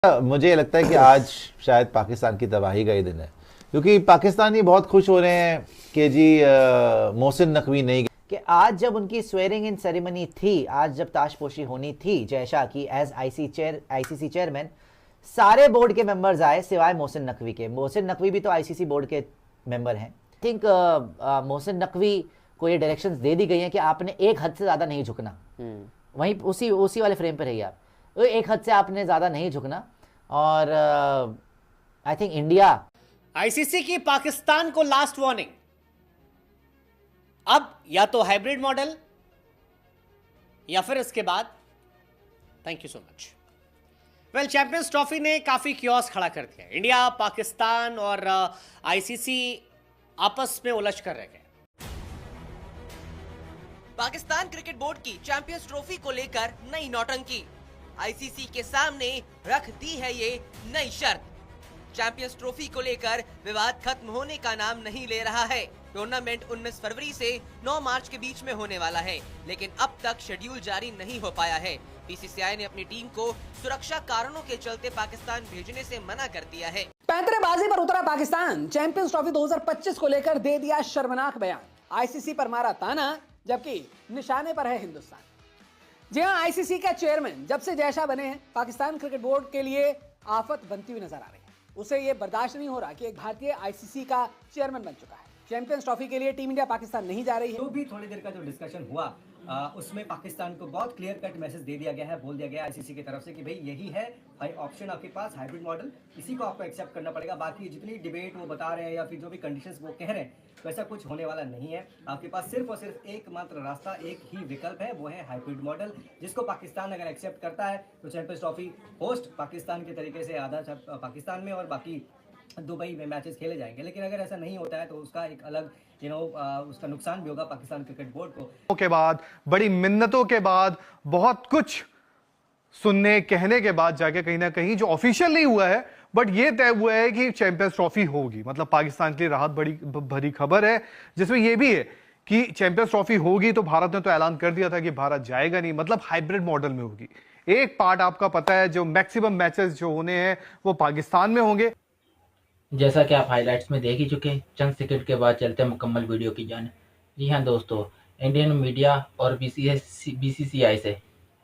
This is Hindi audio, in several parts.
मुझे लगता है कि आज शायद पाकिस्तान की तबाही का ही दिन है, क्योंकि पाकिस्तानी बहुत खुश हो रहे हैं कि जी मोहसिन नकवी नहीं कि आज जब उनकी स्वेरिंग इन सेरेमनी थी, आज जब ताजपोशी होनी थी जय शाह की एज आईसीसी चेयरमैन, सारे बोर्ड के मेंबर्स आए सिवाय मोहसिन नकवी के। मोहसिन नकवी भी तो आईसीसी बोर्ड के मेंबर हैं। आई थिंक मोहसिन नकवी को ये डायरेक्शंस दे दी गई हैं कि आपने एक हद से ज़्यादा नहीं झुकना। वहीं उसी वाले फ्रेम पे रहिए आप, तो एक हद से आपने ज़्यादा नहीं झुकना। और आई थिंक इंडिया, आईसीसी की पाकिस्तान को लास्ट वार्निंग, अब या तो हाइब्रिड मॉडल या फिर इसके बाद thank you so much. Well, champions trophy ने काफी कियोस्क खड़ा कर दिया। इंडिया, पाकिस्तान और आईसीसी आपस में उलझ कर रह गए। पाकिस्तान क्रिकेट बोर्ड की चैंपियंस ट्रॉफी को लेकर नई नौटंकी, आईसीसी के सामने रख दी है ये नई शर्त। चैंपियंस ट्रॉफी को लेकर विवाद खत्म होने का नाम नहीं ले रहा है। टूर्नामेंट 19 फरवरी से 9 मार्च के बीच में होने वाला है, लेकिन अब तक शेड्यूल जारी नहीं हो पाया है। बीसीसीआई ने अपनी टीम को सुरक्षा कारणों के चलते पाकिस्तान भेजने से मना कर दिया है। पैंतरेबाजी पर उतरा पाकिस्तान, चैंपियंस ट्रॉफी 2025 को लेकर दे दिया शर्मनाक बयान। आईसीसी पर मारा ताना, जबकि निशाने पर है हिंदुस्तान। जी हां, आईसीसी का चेयरमैन जब से जय शाह बने हैं, पाकिस्तान क्रिकेट बोर्ड के लिए आफत बनती हुई नजर आ रही है। उसे ये बर्दाश्त नहीं हो रहा कि एक भारतीय आईसीसी का चेयरमैन बन चुका है। चैंपियंस ट्रॉफी के लिए टीम इंडिया पाकिस्तान नहीं जा रही है। तो भी थोड़ी देर का जो डिस्कशन हुआ उसमें पाकिस्तान को बहुत क्लियर कट मैसेज दे दिया गया है, बोल दिया गया आईसीसी की तरफ से कि भाई यही है भाई ऑप्शन आपके पास, हाइब्रिड मॉडल, इसी को आपको एक्सेप्ट करना पड़ेगा। बाकी जितनी डिबेट वो बता रहे हैं या फिर जो भी कंडीशंस वो कह रहे हैं, वैसा कुछ होने वाला नहीं है। आपके पास सिर्फ और सिर्फ एकमात्र रास्ता, एक ही विकल्प है, वो है हाइब्रिड मॉडल, जिसको पाकिस्तान अगर एक्सेप्ट करता है तो चैंपियंस ट्रॉफी होस्ट पाकिस्तान के तरीके से आधा पाकिस्तान में और बाकी दुबई में मैचेस खेले जाएंगे। लेकिन अगर ऐसा नहीं होता है तो उसका एक अलग उसका नुकसान भी होगा पाकिस्तान क्रिकेट बोर्ड को। के बाद, बड़ी मिन्नतों के बाद, बहुत कुछ सुनने कहने के बाद जाके कहीं ना कहीं जो ऑफिशियल नहीं हुआ है, बट ये तय हुआ है कि चैंपियंस ट्रॉफी होगी। मतलब पाकिस्तान के लिए राहत बड़ी भरी खबर है, जिसमें यह भी है कि चैंपियंस ट्रॉफी होगी तो भारत ने तो ऐलान कर दिया था कि भारत जाएगा नहीं, मतलब हाइब्रिड मॉडल में होगी। एक पार्ट आपका पता है, जो मैक्सिमम मैचेस जो होने हैं वो पाकिस्तान में होंगे। जैसा कि आप हाइलाइट्स में देख ही चुके हैं, चंद सेकंड के बाद चलते हैं मुकम्मल वीडियो की जाने। जी हाँ दोस्तों, इंडियन मीडिया और बीसीसीआई से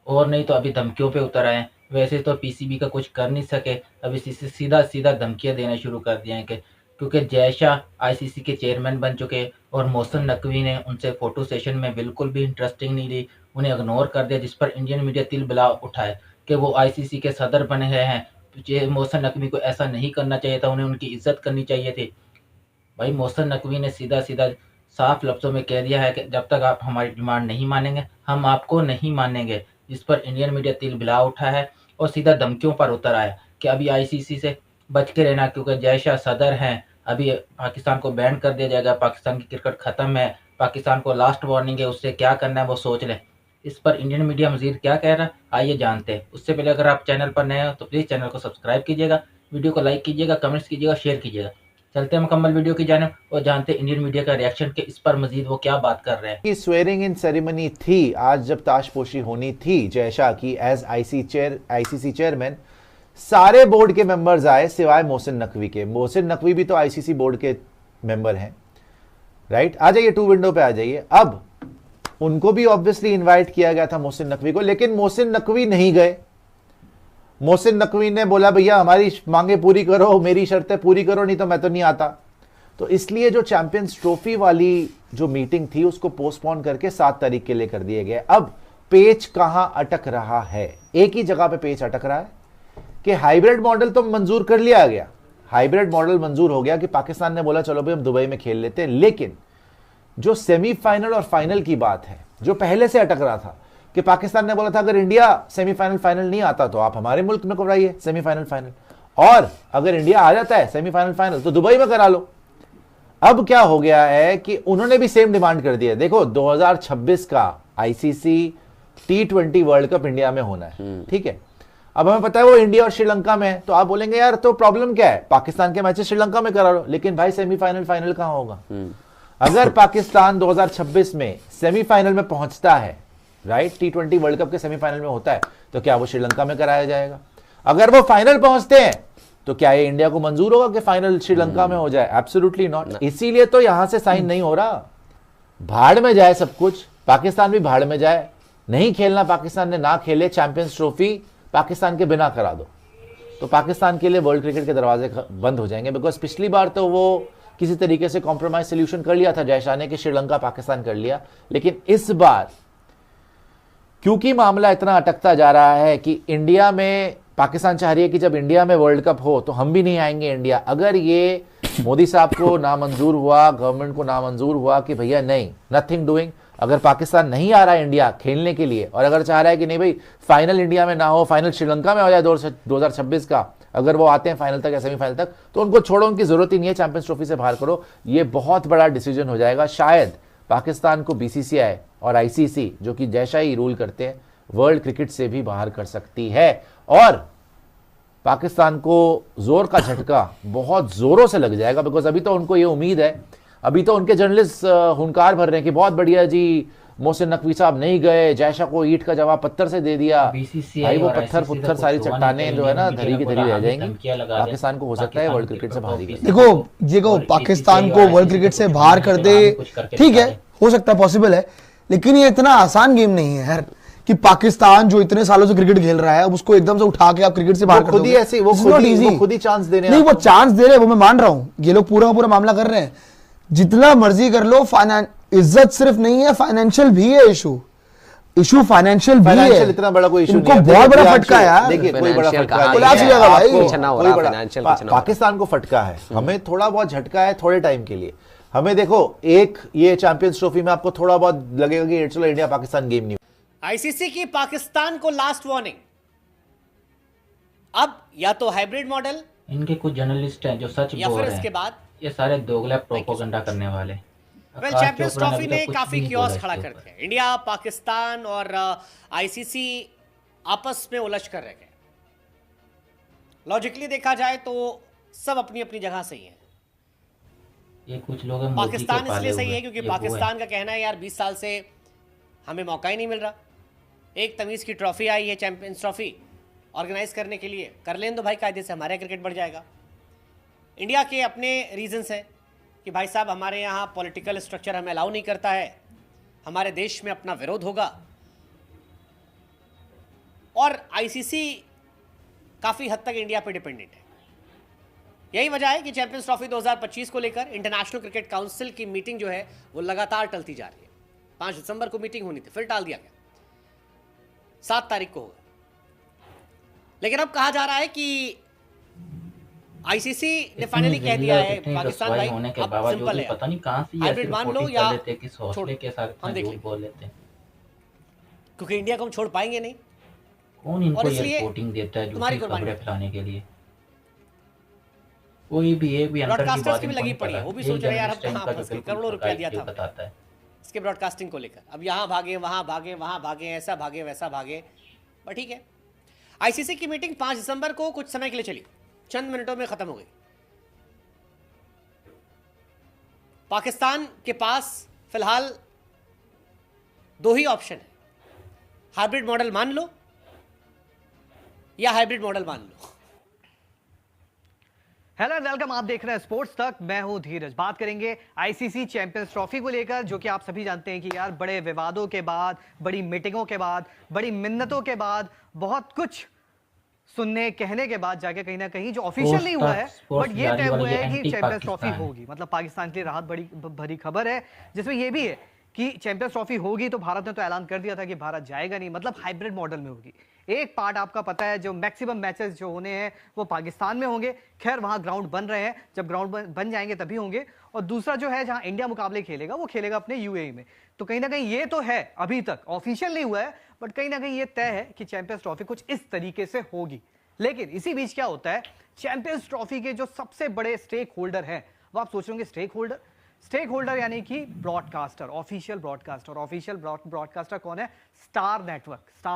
और नहीं तो अभी धमकियों पे उतर आए हैं। वैसे तो पीसीबी का कुछ कर नहीं सके, अभी सीधा धमकियां देना शुरू कर दिया है कि क्योंकि जय शाह आईसीसी के चेयरमैन बन चुके और मोहसिन नकवी ने उनसे फोटो सेशन में बिल्कुल भी इंटरेस्टिंग नहीं ली, उन्हें इग्नोर कर दिया, जिस पर इंडियन मीडिया तिल बिला उठाए कि वो आईसीसी के सदर बने गए हैं। मोहसिन नकवी को ऐसा नहीं करना चाहिए था, उन्हें उनकी इज्जत करनी चाहिए थी। भाई मोहसिन नकवी ने सीधा साफ लफ्ज़ों में कह दिया है कि जब तक आप हमारी डिमांड नहीं मानेंगे हम आपको नहीं मानेंगे, जिस पर इंडियन मीडिया तिल बिला उठा है और सीधा धमकियों पर उतर आया कि अभी आईसीसी से बच के रहना, क्योंकि जय शाह सदर हैं, अभी पाकिस्तान को बैन कर दिया जाएगा, पाकिस्तान की क्रिकेट ख़त्म है, पाकिस्तान को लास्ट वार्निंग है, उससे क्या करना है वो सोच लें। इस पर इंडियन मीडिया मजीद क्या कह रहा है आइए जानते हैं। उससे पहले अगर आप चैनल पर नए हो तो प्लीज़ चैनल को सब्सक्राइब कीजिएगा, वीडियो को लाइक कीजिएगा, कमेंट्स कीजिएगा, शेयर कीजिएगा। चलते हैं मुकम्मल वीडियो की जानिब और जानते हैं इंडियन मीडिया का रिएक्शन कि इस पर मजीद वो क्या बात कर रहे हैं। स्वेरिंग इन सेरेमनी थी आज जब ताजपोशी होनी थी जय शाह की एज आईसीसी चेयरमैन, सारे बोर्ड के मेंबर्स आए सिवाय मोहसिन नकवी के। मोहसिन नकवी भी तो आईसीसी बोर्ड के मेंबर हैं, राइट। आ जाइए, टू विंडो पे आ जाइए। अब उनको भी ऑब्वियसली इनवाइट किया गया था मोहसिन नकवी को, लेकिन मोहसिन नकवी नहीं गए। मोहसिन नकवी ने बोला भैया हमारी मांगे पूरी करो, मेरी शर्तें पूरी करो, नहीं तो मैं तो नहीं आता। तो इसलिए जो चैंपियंस ट्रॉफी वाली जो मीटिंग थी उसको पोस्टपोन करके 7 तारीख के लिए कर दिए गए। अब पेच कहां अटक रहा है? एक ही जगह पे पेच अटक रहा है कि हाइब्रिड मॉडल तो मंजूर कर लिया गया, हाइब्रिड मॉडल मंजूर हो गया कि पाकिस्तान ने बोला चलो भाई हम दुबई में खेल लेते हैं, लेकिन जो सेमीफाइनल और फाइनल की बात है, जो पहले से अटक रहा था कि पाकिस्तान ने बोला था अगर इंडिया सेमीफाइनल फाइनल नहीं आता तो आप हमारे मुल्क में कराइए सेमीफाइनल फाइनल, और अगर इंडिया आ जाता है सेमीफाइनल फाइनल तो दुबई में करा लो। अब क्या हो गया है कि उन्होंने भी सेम डिमांड कर दी है। देखो 2026 का ICC T20 world cup India में होना है, ठीक है। अब हमें पता है वो इंडिया और श्रीलंका में है, तो आप बोलेंगे यार तो प्रॉब्लम क्या है, पाकिस्तान के मैचेस श्रीलंका में करा लो, लेकिन भाई सेमीफाइनल फाइनल कहां होगा? अगर पाकिस्तान 2026 में सेमीफाइनल में पहुंचता है, राइट, T20 वर्ल्ड कप के सेमीफाइनल में होता है, तो क्या वो श्रीलंका में कराया जाएगा? अगर वो फाइनल पहुंचते हैं तो क्या ये इंडिया को मंजूर होगा कि फाइनल श्रीलंका में हो जाए? Absolutely not. इसीलिए तो यहां से साइन नहीं हो रहा। भाड़ में जाए सब कुछ, पाकिस्तान भी भाड़ में जाए, नहीं खेलना पाकिस्तान ने, ना खेले, चैंपियंस ट्रॉफी पाकिस्तान के बिना करा दो, तो पाकिस्तान के लिए वर्ल्ड क्रिकेट के दरवाजे बंद हो जाएंगे। बिकॉज पिछली बार तो वो किसी तरीके से कॉम्प्रोमाइज सोल्यूशन कर लिया था जय शाह ने कि श्रीलंका पाकिस्तान कर लिया, लेकिन इस बार क्योंकि मामला इतना अटकता जा रहा है कि इंडिया में पाकिस्तान चाह रही है कि जब इंडिया में वर्ल्ड कप हो तो हम भी नहीं आएंगे इंडिया। अगर ये मोदी साहब को नामंजूर हुआ, गवर्नमेंट को नामंजूर हुआ कि भैया नहीं, नथिंग डूइंग, अगर पाकिस्तान नहीं आ रहा है इंडिया खेलने के लिए और अगर चाह रहा है कि नहीं भाई फाइनल इंडिया में ना हो, फाइनल श्रीलंका में हो जाए 2026 का, अगर वो आते हैं फाइनल तक या सेमीफाइनल तक, तो उनको छोड़ो, उनकी जरूरत ही नहीं है, चैंपियंस ट्रॉफी से बाहर करो। ये बहुत बड़ा डिसीजन हो जाएगा। शायद पाकिस्तान को बीसीसीआई और आईसीसी, जो कि जैसा ही रूल करते हैं, वर्ल्ड क्रिकेट से भी बाहर कर सकती है। और पाकिस्तान को जोर का झटका बहुत जोरों से लग जाएगा। बिकॉज अभी तो उनको ये उम्मीद है, अभी तो उनके जर्नलिस्ट हुंकार भर रहे हैं कि बहुत बढ़िया जी, मोहसिन नकवी साहब नहीं गए, जयशा को ईंट का जवाब पत्थर से दे दिया। भाई वो पत्थर पुत्थर सारी चट्टाने जो है ना धरी की धरी रह जाएंगी। पाकिस्तान को हो सकता है वर्ल्ड क्रिकेट से बाहर ही। देखो पाकिस्तान को वर्ल्ड क्रिकेट से बाहर कर दे, ठीक है, हो सकता है, पॉसिबल है, लेकिन ये इतना आसान गेम नहीं है यार कि पाकिस्तान जो इतने सालों से क्रिकेट खेल रहा है अब उसको एकदम से उठा के आप क्रिकेट से बाहर कर दोगे। ऐसे वो खुद ही चांस दे रहे हैं। नहीं, वो चांस दे रहे हैं, वो मैं मान रहा हूं, ये लोग पूरा पूरा मामला कर रहे हैं, जितना मर्जी कर लो। इज्जत सिर्फ नहीं है, फाइनेंशियल भी है इशू फाइनेंशियल भी है। इतना बड़ा कोई इशू नहीं है, बहुत बड़ा फटका है यार। देखिए कोई बड़ा फटका भाई, पाकिस्तान को फटका है, हमें थोड़ा बहुत झटका है थोड़े टाइम के लिए। हमें देखो, एक ये चैंपियंस ट्रॉफी में आपको थोड़ा बहुत लगेगा कि चलो इंडिया पाकिस्तान गेम नहीं। आईसीसी की पाकिस्तान को लास्ट वार्निंग, अब या तो हाइब्रिड मॉडल, इनके कुछ जर्नलिस्ट हैं जो सच या बोल फिर रहे हैं, इसके बाद ये सारे दोगला प्रोपोगंडा करने वाले। वेल चैंपियंस ट्रॉफी ने काफी क्योस खड़ा कर दिया। इंडिया, पाकिस्तान और आईसीसी आपस में उलझ कर रह गए। लॉजिकली देखा जाए तो सब अपनी अपनी जगह सही है। ये कुछ लोग पाकिस्तान इसलिए सही है क्योंकि पाकिस्तान का कहना है यार 20 साल से हमें मौका ही नहीं मिल रहा, एक तमीज की ट्रॉफी आई है चैंपियंस ट्रॉफी ऑर्गेनाइज करने के लिए, कर लें तो भाई कायदे से हमारे क्रिकेट बढ़ जाएगा। इंडिया के अपने रीजंस हैं कि भाई साहब हमारे यहाँ पॉलिटिकल स्ट्रक्चर हमें अलाउ नहीं करता है, हमारे देश में अपना विरोध होगा। और आईसीसी काफ़ी हद तक इंडिया पे डिपेंडेंट है। यही वजह है कि चैंपियंस ट्रॉफी 2025 को लेकर इंटरनेशनल क्रिकेट काउंसिल की मीटिंग जो है वो लगातार टलती जा रही है। 5 दिसंबर को मीटिंग होनी थी, फिर टाल दिया गया, 7 तारीख को होगा। लेकिन अब कहा जा रहा है कि आईसीसी ने फाइनली कह दिया है पाकिस्तान भाई होने के अब बावजूद सिंपल है, पता नहीं कहां से ये हाइब्रिड मान लो या किस हौसले के साथ हम देख लें, बोल लेते हैं, क्योंकि इंडिया को हम छोड़ पाएंगे नहीं। कौन इनको और ये इसलिए रिपोर्टिंग देता है तुम्हारी झूठी कुर्बानी खबरें फैलाने के लिए? कोई भी एक भी अंतर की ब्रॉडकास्टर्स बात की भी लगी पड़ी है, वो भी सोच रहे हैं यार अब कहां फंस गए, करोड़ों रुपया दिया था बताता है इसके ब्रॉडकास्टिंग को लेकर, अब यहां भागे वहां भागे वहां भागे, ऐसा भागे वैसा भागे। पर ठीक है, आईसीसी की मीटिंग 5 दिसंबर को कुछ समय के लिए चली, चंद मिनटों में खत्म हो गई। पाकिस्तान के पास फिलहाल 2 ही ऑप्शन है, हाइब्रिड मॉडल मान लो या हाइब्रिड मॉडल मान लो। हेलो एंड वेलकम, आप देख रहे हैं स्पोर्ट्स तक, मैं हूं धीरज। बात करेंगे आईसीसी चैंपियंस ट्रॉफी को लेकर, जो कि आप सभी जानते हैं कि यार बड़े विवादों के बाद, बड़ी मीटिंगों के बाद, बड़ी मिन्नतों के बाद, बहुत कुछ सुनने कहने के बाद जाके कहीं ना कहीं जो ऑफिशियल नहीं हुआ है बट ये तय हुआ है कि चैंपियंस ट्रॉफी होगी। मतलब पाकिस्तान के लिए राहत बड़ी भरी खबर है, जिसमें ये भी है कि चैंपियंस ट्रॉफी होगी तो भारत ने तो ऐलान कर दिया था कि भारत जाएगा नहीं, मतलब हाइब्रिड मॉडल में होगी। एक पार्ट आपका पता है, जो मैक्सिमम मैचेस जो होने हैं वो पाकिस्तान में होंगे, खैर वहां ग्राउंड बन रहे हैं, जब ग्राउंड बन जाएंगे तभी होंगे। और दूसरा जो है जहां इंडिया मुकाबले खेलेगा वो खेलेगा अपने यूएई में। तो कहीं ना कहीं ये तो है, अभी तक ऑफिशियल नहीं हुआ है बट कहीं ना कहीं ये तय है कि चैंपियंस ट्रॉफी कुछ इस तरीके से होगी। लेकिन इसी बीच क्या होता है, चैंपियंस ट्रॉफी के जो सबसे बड़े स्टेक होल्डर हैं, वो आप सोच रहे होंगे स्टेक होल्डर यानी कि broadcaster, official broadcaster. Official broadcaster कौन है? स्टार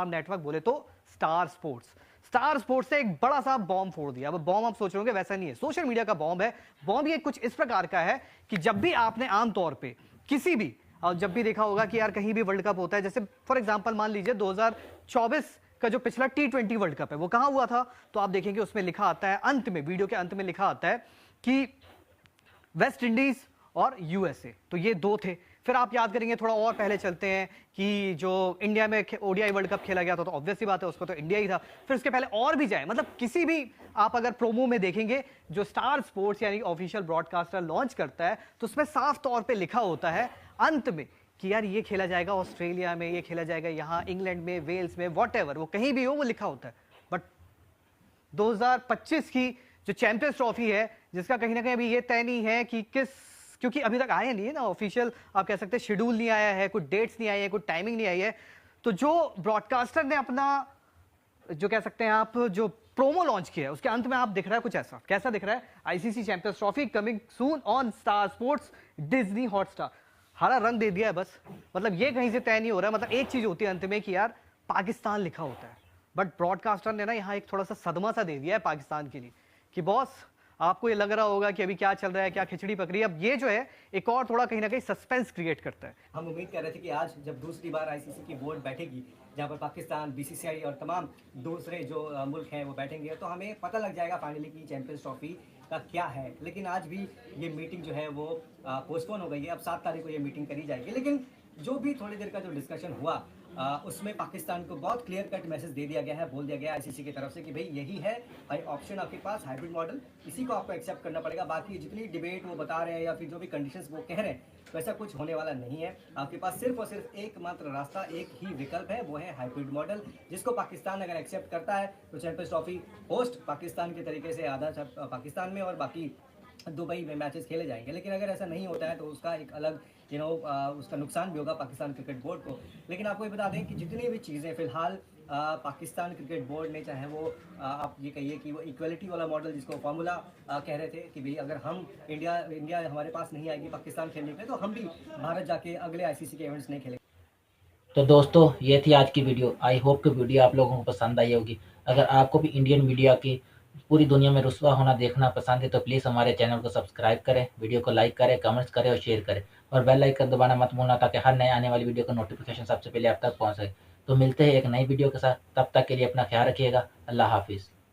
नेटवर्क बोले तो स्टार स्पोर्ट्स ने एक बड़ा सा बॉम्ब फोड़ दिया। अब बॉम्ब आप सोच रहे होंगे वैसा नहीं है, सोशल मीडिया का बॉम्ब है। बॉम्ब ये कुछ इस प्रकार का है कि जब भी आपने आमतौर पे किसी भी, जब भी देखा होगा कि यार कहीं भी वर्ल्ड कप होता है, जैसे फॉर एग्जांपल मान लीजिए 2024 का जो पिछला T20 वर्ल्ड कप है वो कहां हुआ था, तो आप देखेंगे उसमें लिखा आता है अंत में, वीडियो के अंत में लिखा आता है कि वेस्ट इंडीज और यूएसए, तो ये दो थे। फिर आप याद करेंगे, थोड़ा और पहले चलते हैं कि जो इंडिया में ओडीआई वर्ल्ड कप खेला गया था, तो ऑब्वियसली बात है उसको तो इंडिया ही था। फिर उसके पहले और भी जाए, मतलब किसी भी आप अगर प्रोमो में देखेंगे जो स्टार स्पोर्ट्स यानी ऑफिशियल ब्रॉडकास्टर लॉन्च करता है, तो उसमें साफ तौर पे लिखा होता है अंत में कि यार ये खेला जाएगा ऑस्ट्रेलिया में, ये खेला जाएगा यहाँ इंग्लैंड में, वेल्स में, वॉटएवर, वो कहीं भी हो वो लिखा होता है। बट 2025 की जो चैंपियंस ट्रॉफी है, जिसका कहीं ना कहीं अभी ये तय नहीं है कि किस, क्योंकि अभी तक आया नहीं है ना ऑफिशियल, आप कह सकते हैं शेड्यूल नहीं आया है, कुछ डेट्स नहीं आई है, कुछ टाइमिंग नहीं आई है, तो जो ब्रॉडकास्टर ने अपना जो कह सकते हैं आप जो प्रोमो लॉन्च किया है उसके अंत में आप दिख रहा है कुछ ऐसा, कैसा दिख रहा है, ICC champions trophy coming soon on star sports Disney Hotstar, हरा रंग दे दिया है बस। मतलब ये कहीं से तय नहीं हो रहा है, मतलब एक चीज होती है अंत में कि यार पाकिस्तान लिखा होता है, बट ब्रॉडकास्टर ने ना यहाँ एक थोड़ा सा सदमा सा दे दिया है पाकिस्तान के लिए कि बॉस आपको ये लग रहा होगा कि अभी क्या चल रहा है, क्या खिचड़ी पक रही है। अब ये जो है एक और थोड़ा कहीं ना कहीं सस्पेंस क्रिएट करता है। हम उम्मीद कर रहे थे कि आज जब दूसरी बार आईसीसी की बोर्ड बैठेगी, जहां पर पाकिस्तान, बीसीसीआई और तमाम दूसरे जो मुल्क हैं वो बैठेंगे, तो हमें पता लग जाएगा फाइनली कि चैंपियंस ट्रॉफी का क्या है। लेकिन आज भी ये मीटिंग जो है वो पोस्टपोन हो गई है। अब 7 तारीख को ये मीटिंग करी जाएगी। लेकिन जो भी थोड़ी देर का जो डिस्कशन हुआ उसमें पाकिस्तान को बहुत क्लियर कट मैसेज दे दिया गया है, बोल दिया गया आईसीसी की तरफ से कि भाई यही है भाई ऑप्शन आपके पास, हाइब्रिड मॉडल, इसी को आपको एक्सेप्ट करना पड़ेगा। बाकी जितनी डिबेट वो बता रहे हैं या फिर जो भी कंडीशंस वो कह रहे हैं, तो ऐसा कुछ होने वाला नहीं है। आपके पास सिर्फ और सिर्फ एकमात्र रास्ता, एक ही विकल्प है, वो है हाइब्रिड मॉडल, जिसको पाकिस्तान अगर एक्सेप्ट करता है तो चैंपियंस ट्रॉफी होस्ट पाकिस्तान के तरीके से आधा पाकिस्तान में और बाकी दुबई में मैचेस खेले जाएंगे। लेकिन अगर ऐसा नहीं होता है तो उसका एक अलग उसका नुकसान भी होगा पाकिस्तान क्रिकेट बोर्ड को। लेकिन आपको ये बता दें कि जितनी भी चीज़ें फिलहाल पाकिस्तान क्रिकेट बोर्ड ने, चाहे वो आप ये कहिए कि वो इक्वलिटी वाला मॉडल जिसको फॉर्मूला कह रहे थे कि भाई अगर हम इंडिया हमारे पास नहीं आएगी पाकिस्तान खेलने के लिए, तो हम भी भारत जाके अगले आईसीसी के इवेंट्स नहीं खेलेंगे। तो दोस्तों ये थी आज की वीडियो। आई होप कि वीडियो आप लोगों को पसंद आई होगी। अगर आपको भी इंडियन मीडिया की पूरी दुनिया में रुस्वा होना देखना पसंद है तो प्लीज़ हमारे चैनल को सब्सक्राइब करें, वीडियो को लाइक करें, कमेंट्स करें और शेयर करें, और बेल आइकन दबाना मत भूलना ताकि हर नए आने वाली वीडियो का नोटिफिकेशन सबसे पहले आप तक पहुंचे। तो मिलते हैं एक नई वीडियो के साथ, तब तक के लिए अपना ख्याल रखिएगा। अल्लाह हाफिज़।